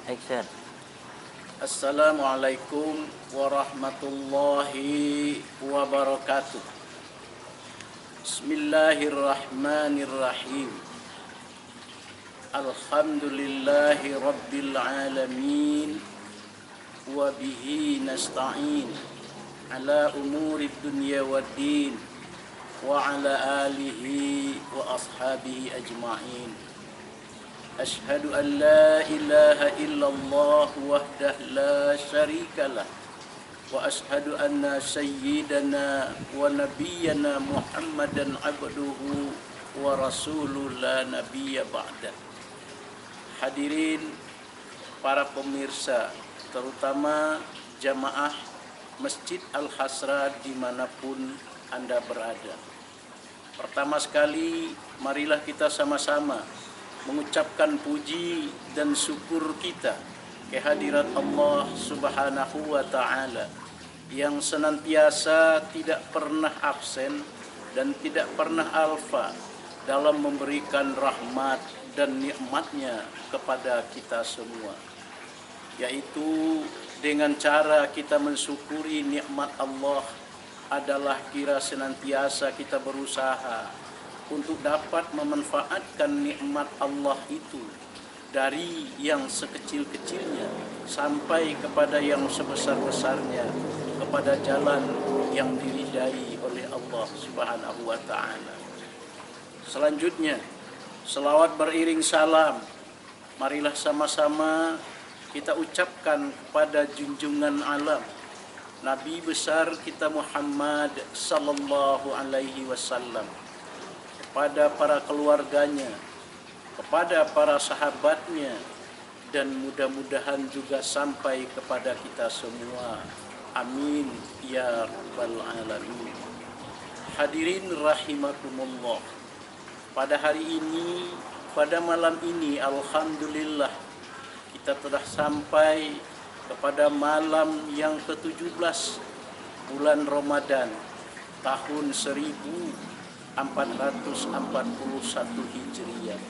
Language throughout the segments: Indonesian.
Action. Assalamualaikum warahmatullahi wabarakatuh. Bismillahirrahmanirrahim. Alhamdulillahi rabbil alamin. Wa bihi nasta'in ala umuri dunya waddin. Wa ala alihi wa ashabihi ajma'in. أشهد أن لا إله إلا الله وحده لا شريك له وأشهد أن سيدنا ونبينا محمدا عبده ورسوله لا نبي بعده. Hadirin para pemirsa, terutama jamaah Masjid Al-Hasra dimanapun Anda berada. Pertama sekali, marilah kita sama-sama mengucapkan puji dan syukur kita kehadirat Allah Subhanahu wa Ta'ala yang senantiasa tidak pernah absen dan tidak pernah alfa dalam memberikan rahmat dan nikmatnya kepada kita semua, yaitu dengan cara kita mensyukuri nikmat Allah adalah kira senantiasa kita berusaha untuk dapat memanfaatkan nikmat Allah itu dari yang sekecil-kecilnya sampai kepada yang sebesar-besarnya, kepada jalan yang diridai oleh Allah Subhanahu wa Ta'ala. Selanjutnya, selawat beriring salam, marilah sama-sama kita ucapkan kepada junjungan alam Nabi besar kita Muhammad sallallahu alaihi wasallam, kepada para keluarganya, kepada para sahabatnya, dan mudah-mudahan juga sampai kepada kita semua. Amin ya rabbal alamin. Hadirin rahimakumullah. Pada hari ini, pada malam ini, alhamdulillah kita telah sampai kepada malam yang ke-17 bulan Ramadan tahun 1441 Hijriah.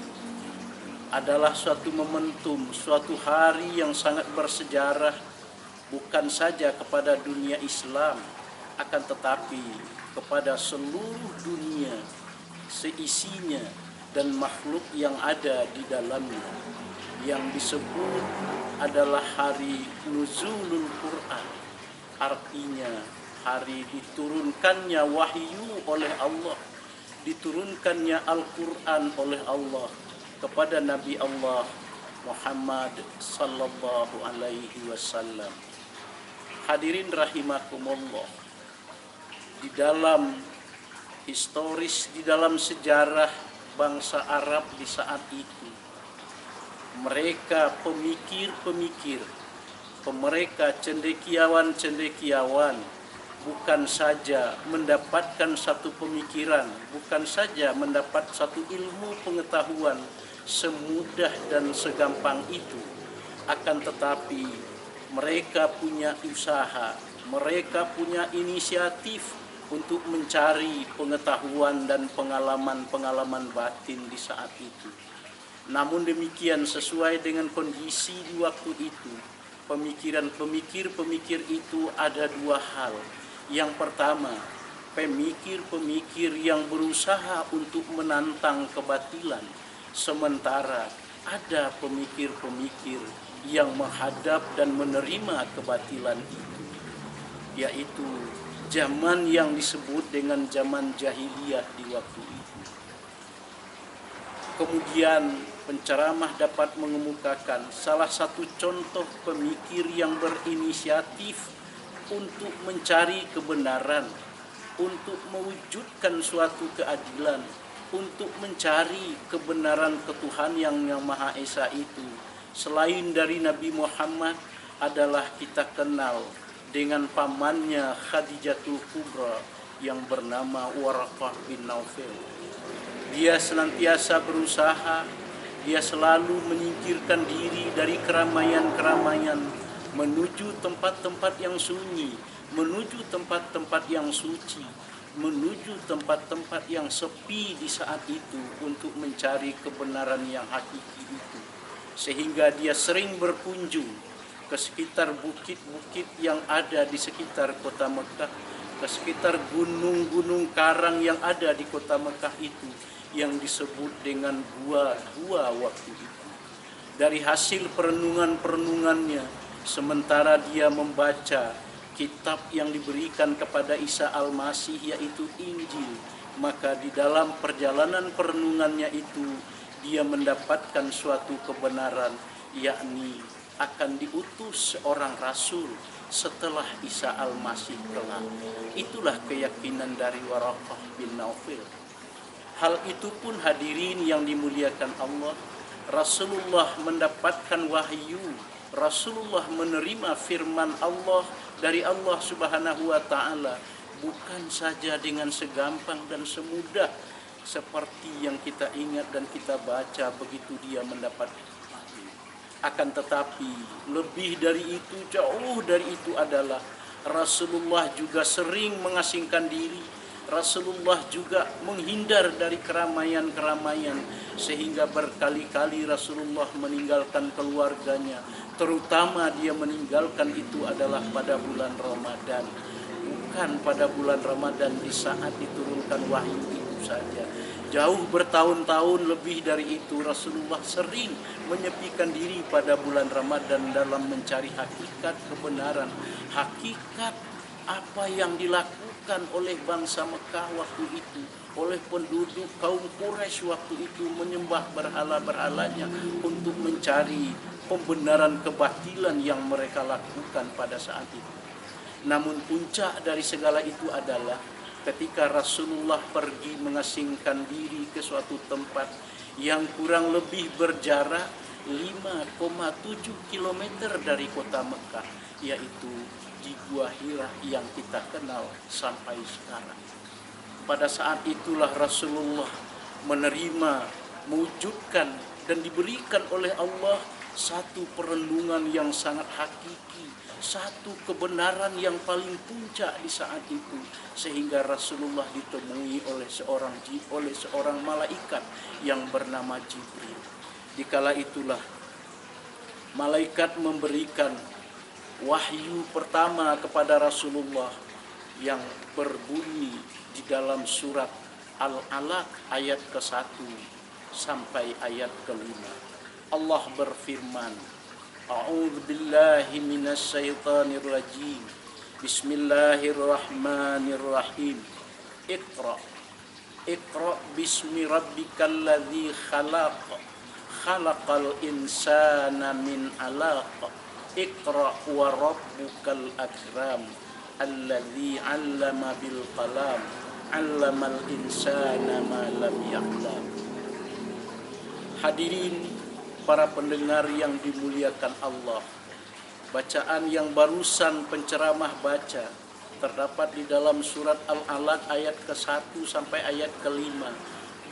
Adalah suatu momentum, suatu hari yang sangat bersejarah, bukan saja kepada dunia Islam, akan tetapi kepada seluruh dunia seisinya dan makhluk yang ada di dalamnya, yang disebut adalah hari Nuzulul Quran, artinya hari diturunkannya wahyu oleh Allah, diturunkannya Al-Quran oleh Allah kepada Nabi Allah Muhammad sallallahu alaihi wasallam. Hadirin rahimakumullah, di dalam historis, di dalam sejarah bangsa Arab di saat itu, mereka pemikir-pemikir, mereka cendekiawan-cendekiawan, bukan saja mendapatkan satu pemikiran, bukan saja mendapat satu ilmu pengetahuan semudah dan segampang itu, akan tetapi mereka punya usaha, mereka punya inisiatif untuk mencari pengetahuan dan pengalaman-pengalaman batin di saat itu. Namun demikian, sesuai dengan kondisi di waktu itu, pemikir-pemikir itu ada dua hal. Yang pertama, pemikir-pemikir yang berusaha untuk menantang kebatilan, sementara ada pemikir-pemikir yang menghadap dan menerima kebatilan itu, yaitu zaman yang disebut dengan zaman jahiliyah di waktu itu. Kemudian penceramah dapat mengemukakan salah satu contoh pemikir yang berinisiatif untuk mencari kebenaran, untuk mewujudkan suatu keadilan, untuk mencari kebenaran ketuhanan yang Maha Esa itu, selain dari Nabi Muhammad, adalah kita kenal dengan pamannya Khadijatul Kubra yang bernama Waraqah bin Naufal. Dia senantiasa berusaha, dia selalu menyingkirkan diri dari keramaian-keramaian, menuju tempat-tempat yang sunyi, menuju tempat-tempat yang suci, menuju tempat-tempat yang sepi di saat itu untuk mencari kebenaran yang hakiki itu. sehingga dia sering berkunjung ke sekitar bukit-bukit yang ada di sekitar kota Mekah, ke sekitar gunung-gunung karang yang ada di kota Mekah itu, yang disebut dengan gua-gua waktu itu. Dari hasil perenungan-perenungannya, sementara dia membaca kitab yang diberikan kepada Isa Al-Masih, yaitu Injil, maka di dalam perjalanan perenungannya itu dia mendapatkan suatu kebenaran, yakni akan diutus seorang rasul setelah Isa Al-Masih kelak. Itulah keyakinan dari Waraqah bin Naufil. Hal itu pun hadirin yang dimuliakan Allah, Rasulullah mendapatkan wahyu, Rasulullah menerima firman Allah dari Allah Subhanahu wa Ta'ala, bukan saja dengan segampang dan semudah seperti yang kita ingat dan kita baca begitu dia mendapat wahyu. Akan tetapi lebih dari itu, jauh dari itu adalah Rasulullah juga sering mengasingkan diri. Rasulullah juga menghindar dari keramaian-keramaian, sehingga berkali-kali Rasulullah meninggalkan keluarganya, terutama dia meninggalkan itu adalah pada bulan Ramadan, bukan pada bulan Ramadan di saat diturunkan wahyu itu saja. Jauh bertahun-tahun lebih dari itu Rasulullah sering menyepikan diri pada bulan Ramadan dalam mencari hakikat kebenaran, hakikat apa yang dilakukan oleh bangsa Mekah waktu itu, oleh penduduk kaum Quraisy waktu itu, menyembah berhala-berhalanya untuk mencari pembenaran kebatilan yang mereka lakukan pada saat itu. Namun puncak dari segala itu adalah ketika Rasulullah pergi mengasingkan diri ke suatu tempat yang kurang lebih berjarak 5,7 km dari kota Mekah, yaitu di Gua Hira yang kita kenal sampai sekarang. Pada saat itulah Rasulullah menerima, mewujudkan dan diberikan oleh Allah satu perenungan yang sangat hakiki, satu kebenaran yang paling puncak di saat itu, sehingga Rasulullah ditemui oleh seorang malaikat yang bernama Jibril. Dikala itulah malaikat memberikan wahyu pertama kepada Rasulullah yang berbunyi di dalam surat Al-Alaq ayat ke-1 sampai ayat ke-5. Allah berfirman, A'udzu billahi minasyaitonir rajim. Bismillahirrahmanirrahim. Iqra. Iqra bismi rabbikal ladzi khalaq. Khalaqal insana min 'alaq. Iqra wa rabbukal akram alladzi 'allama bil qalam 'allamal insana ma lam ya'lam. Hadirin para pendengar yang dimuliakan Allah, bacaan yang barusan penceramah baca terdapat di dalam surat Al-Alaq ayat ke-1 sampai ayat ke-5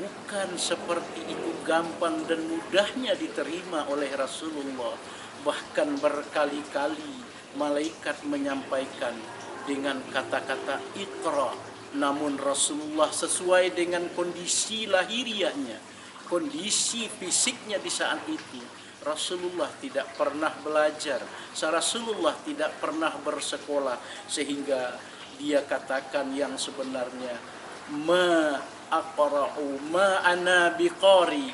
bukan seperti itu gampang dan mudahnya diterima oleh Rasulullah. Bahkan berkali-kali malaikat menyampaikan dengan kata-kata Iqra, namun Rasulullah sesuai dengan kondisi lahiriahnya, kondisi fisiknya di saat itu, Rasulullah tidak pernah belajar, Rasulullah tidak pernah bersekolah, sehingga dia katakan yang sebenarnya, ma aqra'u ma ana biqari,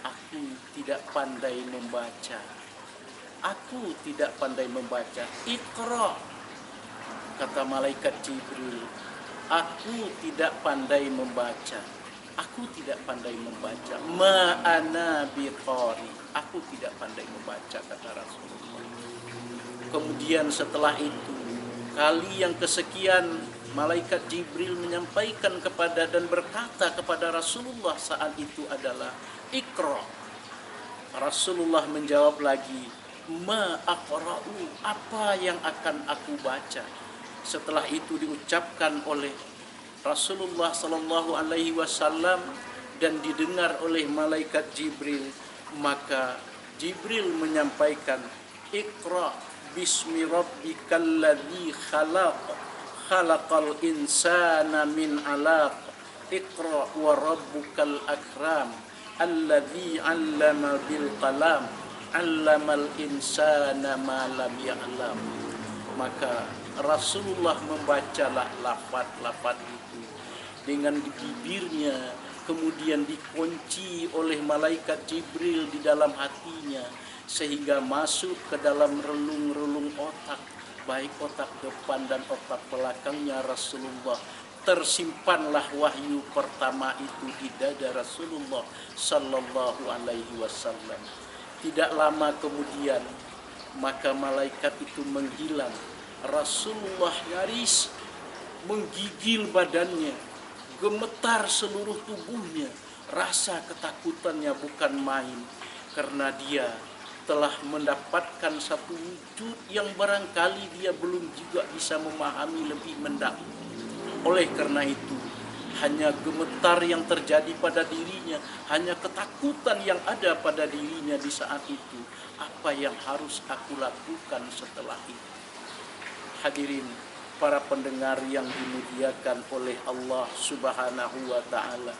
aku tidak pandai membaca. Aku tidak pandai membaca. Iqra, kata malaikat Jibril, aku tidak pandai membaca. Aku tidak pandai membaca. Ma ana biqari, aku tidak pandai membaca, kata Rasulullah. Kemudian setelah itu, kali yang kesekian malaikat Jibril menyampaikan kepada dan berkata kepada Rasulullah saat itu adalah Iqra. Rasulullah menjawab lagi, ma aqra'u, apa yang akan aku baca. Setelah itu diucapkan oleh Rasulullah sallallahu alaihi wasallam dan didengar oleh malaikat Jibril, maka Jibril menyampaikan, Iqra bismi rabbikal ladzi khalaq. Khalaqal insana min 'alaq. Iqra wa rabbukal akram alladzi 'allama bil qalam 'allamal insana ma lam ya'lam. Maka Rasulullah membacalah lafaz-lafaz itu dengan bibirnya, kemudian dikunci oleh malaikat Jibril di dalam hatinya, sehingga masuk ke dalam relung-relung otak, baik otak depan dan otak belakangnya Rasulullah. Tersimpanlah wahyu pertama itu di dada Rasulullah sallallahu alaihi wasallam. Tidak lama kemudian maka malaikat itu menghilang. Rasulullah nyaris menggigil badannya, gemetar seluruh tubuhnya. Rasa ketakutannya bukan main, karena dia telah mendapatkan satu wujud yang barangkali dia belum juga bisa memahami lebih mendalam. Oleh karena itu, hanya gemetar yang terjadi pada dirinya, hanya ketakutan yang ada pada dirinya di saat itu. Apa yang harus aku lakukan setelah itu? Hadirin para pendengar yang dimuliakan oleh Allah Subhanahu wa ta'ala,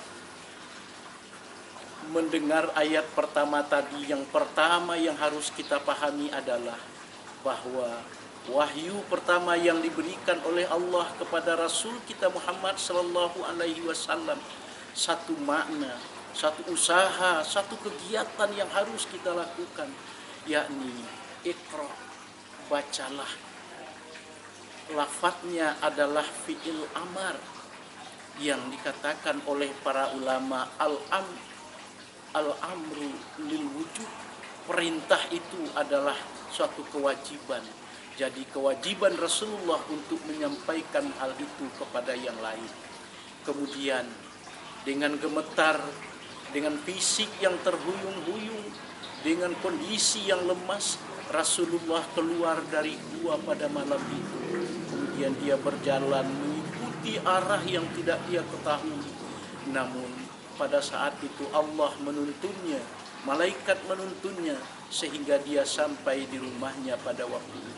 mendengar ayat pertama tadi, yang pertama yang harus kita pahami adalah bahwa wahyu pertama yang diberikan oleh Allah kepada Rasul kita Muhammad sallallahu alaihi wasallam, satu makna, satu usaha, satu kegiatan yang harus kita lakukan, yakni Iqra, bacalah. Lafadznya adalah fi'il amar yang dikatakan oleh para ulama al-amru lil wujub. Perintah itu adalah suatu kewajiban. Jadi kewajiban Rasulullah untuk menyampaikan hal itu kepada yang lain. Kemudian dengan gemetar, dengan fisik yang terhuyung-huyung, dengan kondisi yang lemas, Rasulullah keluar dari gua pada malam itu. Kemudian dia berjalan mengikuti arah yang tidak dia ketahui. Namun pada saat itu Allah menuntunnya, malaikat menuntunnya, sehingga dia sampai di rumahnya pada waktu itu.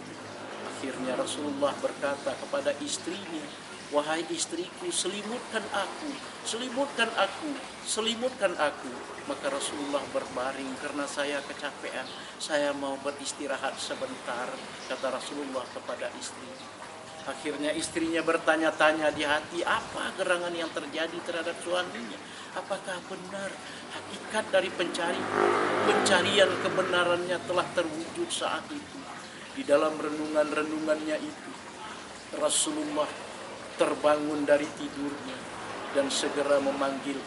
Akhirnya Rasulullah berkata kepada istrinya, "Wahai istriku, selimutkan aku, selimutkan aku, selimutkan aku." Maka Rasulullah berbaring, "Karena saya kecapean, saya mau beristirahat sebentar," kata Rasulullah kepada istrinya. Akhirnya istrinya bertanya-tanya di hati, apa gerangan yang terjadi terhadap suaminya? Apakah benar hakikat dari pencarian kebenarannya telah terwujud saat itu? Di dalam renungan-renungannya itu, Rasulullah terbangun dari tidurnya dan segera memanggil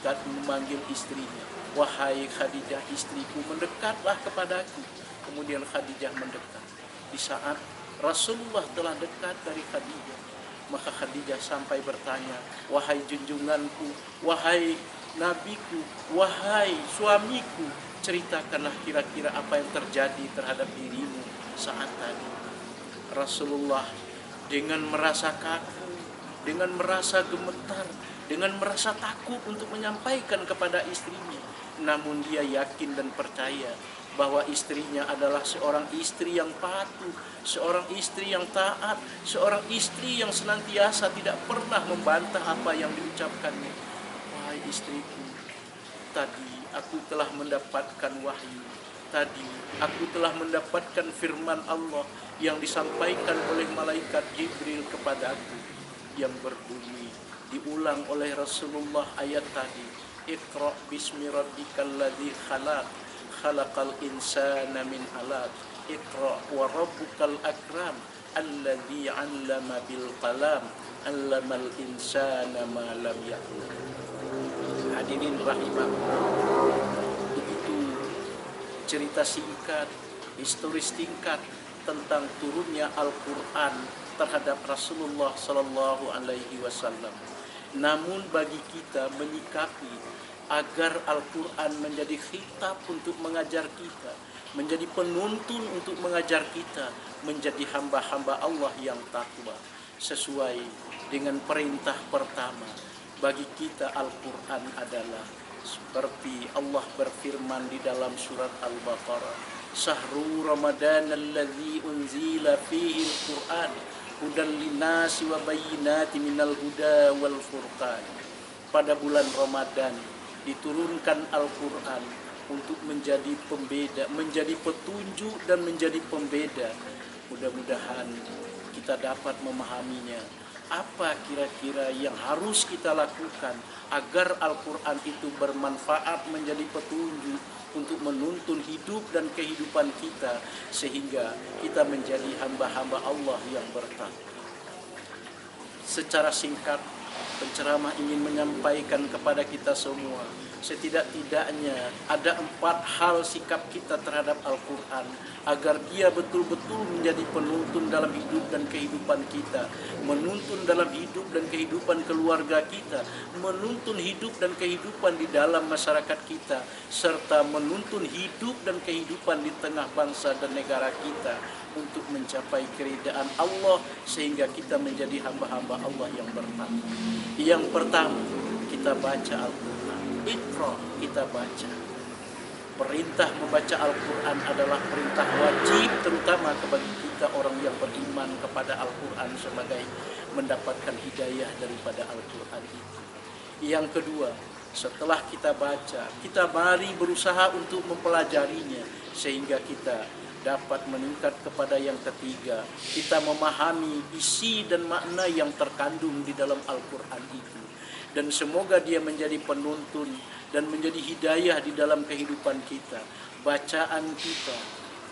istrinya. "Wahai Khadijah, istriku, mendekatlah kepadaku." Kemudian Khadijah mendekat. Di saat Rasulullah telah dekat dari Khadijah, maka Khadijah sampai bertanya, "Wahai junjunganku, wahai nabiku, wahai suamiku, ceritakanlah kira-kira apa yang terjadi terhadap dirimu saat tadi." Rasulullah dengan merasa kaku, dengan merasa gemetar, dengan merasa takut untuk menyampaikan kepada istrinya, namun dia yakin dan percaya bahwa istrinya adalah seorang istri yang patuh, seorang istri yang taat, seorang istri yang senantiasa tidak pernah membantah apa yang diucapkannya. "Wahai istriku, tadi aku telah mendapatkan wahyu. Tadi aku telah mendapatkan firman Allah yang disampaikan oleh malaikat Jibril kepadaku, yang berbunyi," diulang oleh Rasulullah ayat tadi, "Iqra bismi rabbikal ladzi khalaq, khalaqal insana min 'alaq, Iqra wa rabbukal akram, alladzi 'allama bil qalam, 'allamal insana ma lam ya'lam." Hadirin rahimakumullah, begitu cerita singkat, historis singkat tentang turunnya Al-Quran terhadap Rasulullah Sallallahu Alaihi Wasallam. Namun bagi kita menyikapi agar Al-Quran menjadi khitab untuk mengajar kita, menjadi penuntun untuk mengajar kita menjadi hamba-hamba Allah yang takwa, sesuai dengan perintah pertama bagi kita. Al-Quran adalah seperti Allah berfirman di dalam surat Al-Baqarah, "Sahru Ramadan alladzi unzila fihi al-Quran hudan linnasi wa bayyinati minal huda wal furqan." Pada bulan Ramadan diturunkan Al-Quran untuk menjadi pembeda, menjadi petunjuk dan menjadi pembeda. Mudah-mudahan kita dapat memahaminya. Apa kira-kira yang harus kita lakukan agar Al-Quran itu bermanfaat menjadi petunjuk untuk menuntun hidup dan kehidupan kita, sehingga kita menjadi hamba-hamba Allah yang bertakwa. Secara singkat, penceramah ingin menyampaikan kepada kita semua, setidak-tidaknya ada 4 hal sikap kita terhadap Al-Quran agar dia betul-betul menjadi penuntun dalam hidup dan kehidupan kita, menuntun dalam hidup dan kehidupan keluarga kita, menuntun hidup dan kehidupan di dalam masyarakat kita, serta menuntun hidup dan kehidupan di tengah bangsa dan negara kita untuk mencapai keridaan Allah sehingga kita menjadi hamba-hamba Allah yang bertakwa. Yang pertama, kita baca Al-Quran. Iqra, kita baca. Perintah membaca Al-Quran adalah perintah wajib, terutama bagi kita orang yang beriman kepada Al-Quran sebagai mendapatkan hidayah daripada Al-Quran itu. Yang kedua, setelah kita baca, kita mari berusaha untuk mempelajarinya sehingga kita dapat meningkat kepada yang ketiga. Kita memahami isi dan makna yang terkandung di dalam Al-Quran itu. Dan semoga dia menjadi penuntun dan menjadi hidayah di dalam kehidupan kita. Bacaan kita,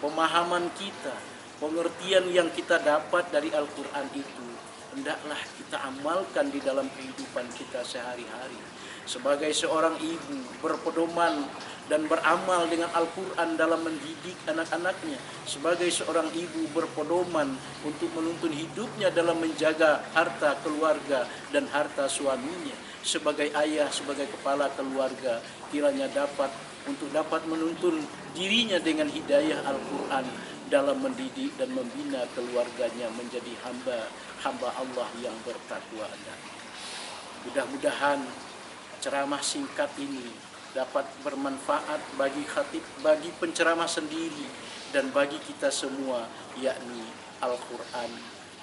pemahaman kita, pengertian yang kita dapat dari Al-Quran itu, hendaklah kita amalkan di dalam kehidupan kita sehari-hari. Sebagai seorang ibu berpedoman dan beramal dengan Al-Quran dalam mendidik anak-anaknya. Sebagai seorang ibu berpedoman untuk menuntun hidupnya dalam menjaga harta keluarga dan harta suaminya. Sebagai ayah, sebagai kepala keluarga, kiranya dapat menuntun dirinya dengan hidayah Al-Quran dalam mendidik dan membina keluarganya menjadi hamba Allah yang bertakwa. Mudah-mudahan ceramah singkat ini dapat bermanfaat bagi khatib, bagi penceramah sendiri dan bagi kita semua, yakni Al-Quran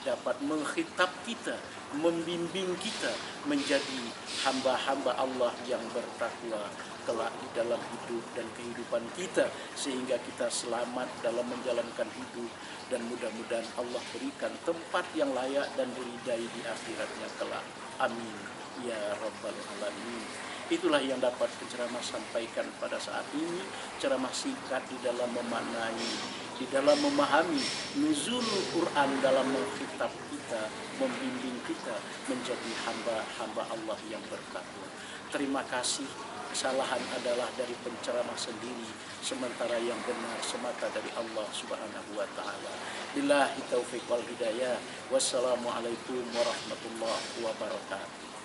dapat mengkhitab kita, membimbing kita menjadi hamba-hamba Allah yang bertakwa kelak di dalam hidup dan kehidupan kita, sehingga kita selamat dalam menjalankan hidup dan mudah-mudahan Allah berikan tempat yang layak dan diridai di akhiratnya kelak. Amin ya rabbal alamin. Itulah yang dapat penceramah sampaikan pada saat ini. Ceramah singkat di dalam memaknai, di dalam memahami nuzulul Quran dalam mengkhitab kita, membimbing kita menjadi hamba-hamba Allah yang bertakwa. Terima kasih. Kesalahan adalah dari penceramah sendiri, sementara yang benar semata dari Allah Subhanahu wa taala. Billahi taufiq wal hidayah. Wassalamualaikum warahmatullahi wabarakatuh.